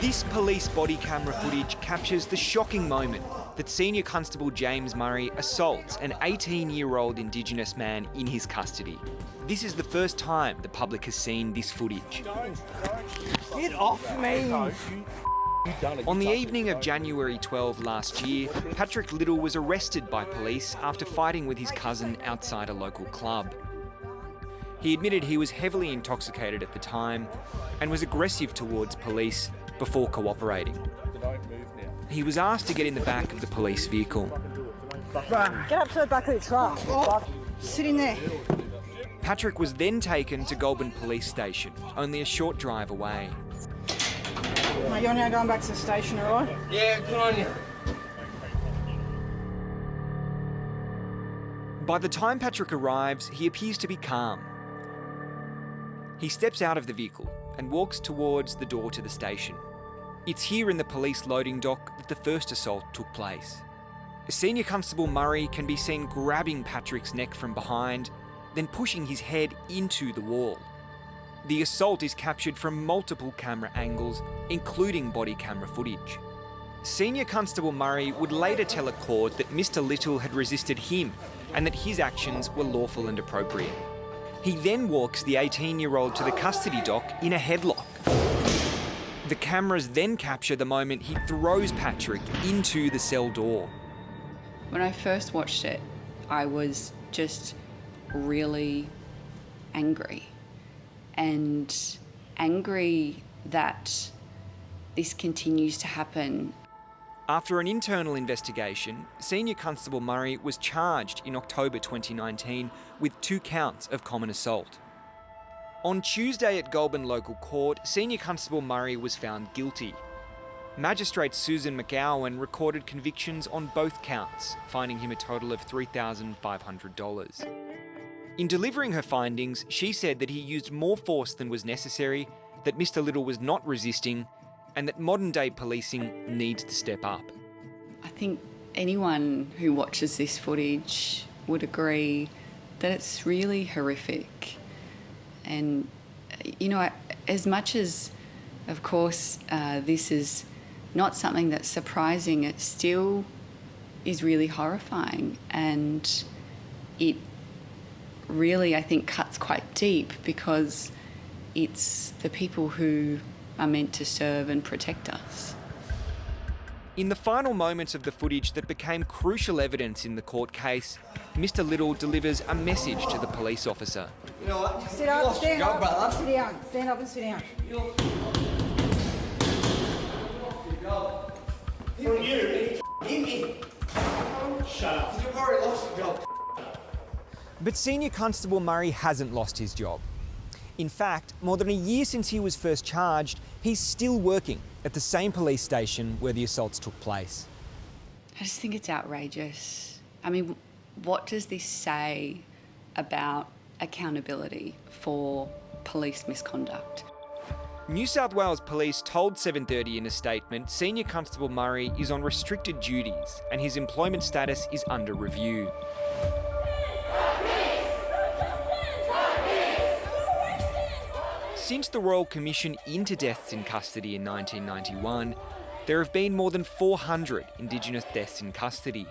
This police body camera footage captures the shocking moment that Senior Constable James Murray assaults an 18-year-old Indigenous man in his custody. This is the first time the public has seen this footage. Get off me! On the evening of January 12 last year, Patrick Little was arrested by police after fighting with his cousin outside a local club. He admitted he was heavily intoxicated at the time and was aggressive towards police before cooperating. He was asked to get in the back of the police vehicle. Get up to the back of the truck. Sit in there. Patrick was then taken to Goulburn Police Station, only a short drive away. Mate, you're now going back to the station, all right? Yeah, good on you. By the time Patrick arrives, he appears to be calm. He steps out of the vehicle and walks towards the door to the station. It's here in the police loading dock that the first assault took place. Senior Constable Murray can be seen grabbing Patrick's neck from behind, then pushing his head into the wall. The assault is captured from multiple camera angles, including body camera footage. Senior Constable Murray would later tell a court that Mr. Little had resisted him and that his actions were lawful and appropriate. He then walks the 18-year-old to the custody dock in a headlock. The cameras then capture the moment he throws Patrick into the cell door. When I first watched it, I was just really angry. And angry that this continues to happen. After an internal investigation, Senior Constable Murray was charged in October 2019 with 2 counts of common assault. On Tuesday at Goulburn Local Court, Senior Constable Murray was found guilty. Magistrate Susan McGowan recorded convictions on both counts, finding him a total of $3,500. In delivering her findings, she said that he used more force than was necessary, that Mr. Little was not resisting, and that modern-day policing needs to step up. I think anyone who watches this footage would agree that it's really horrific. And, you know, as much as, of course, this is not something that's surprising, it still is really horrifying. And it really, I think, cuts quite deep because it's the people who are meant to serve and protect us. In the final moments of the footage that became crucial evidence in the court case, Mr. Little delivers a message to the police officer. You know what? Sit up, stand up, sit down. Stand up and sit down. Shut up. You've already lost your job. But Senior Constable Murray hasn't lost his job. In fact, more than a year since he was first charged, he's still working at the same police station where the assaults took place. I just think it's outrageous. I mean, what does this say about accountability for police misconduct? New South Wales Police told 7:30 in a statement Senior Constable Murray is on restricted duties and his employment status is under review. Since the Royal Commission into deaths in custody in 1991, there have been more than 400 Indigenous deaths in custody.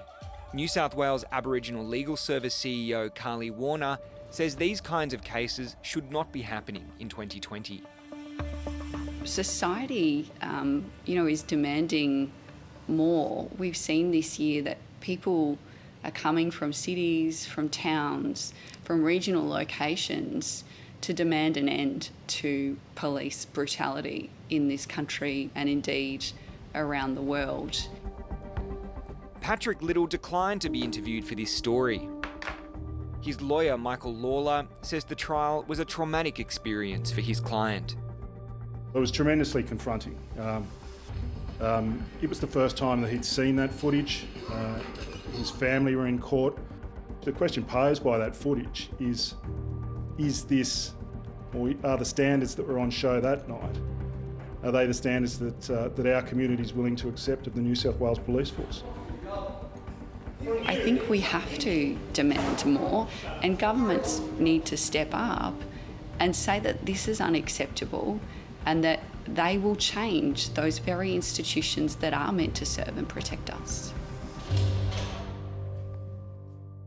New South Wales Aboriginal Legal Service CEO Carly Warner says these kinds of cases should not be happening in 2020. Society, is demanding more. We've seen this year that people are coming from cities, from towns, from regional locations to demand an end to police brutality in this country and indeed around the world. Patrick Little declined to be interviewed for this story. His lawyer, Michael Lawler, says the trial was a traumatic experience for his client. It was tremendously confronting. It was the first time that he'd seen that footage. His family were in court. The question posed by that footage is this, or are the standards that were on show that night, are they the standards that our community is willing to accept of the New South Wales Police Force? I think we have to demand more, and governments need to step up and say that this is unacceptable and that they will change those very institutions that are meant to serve and protect us.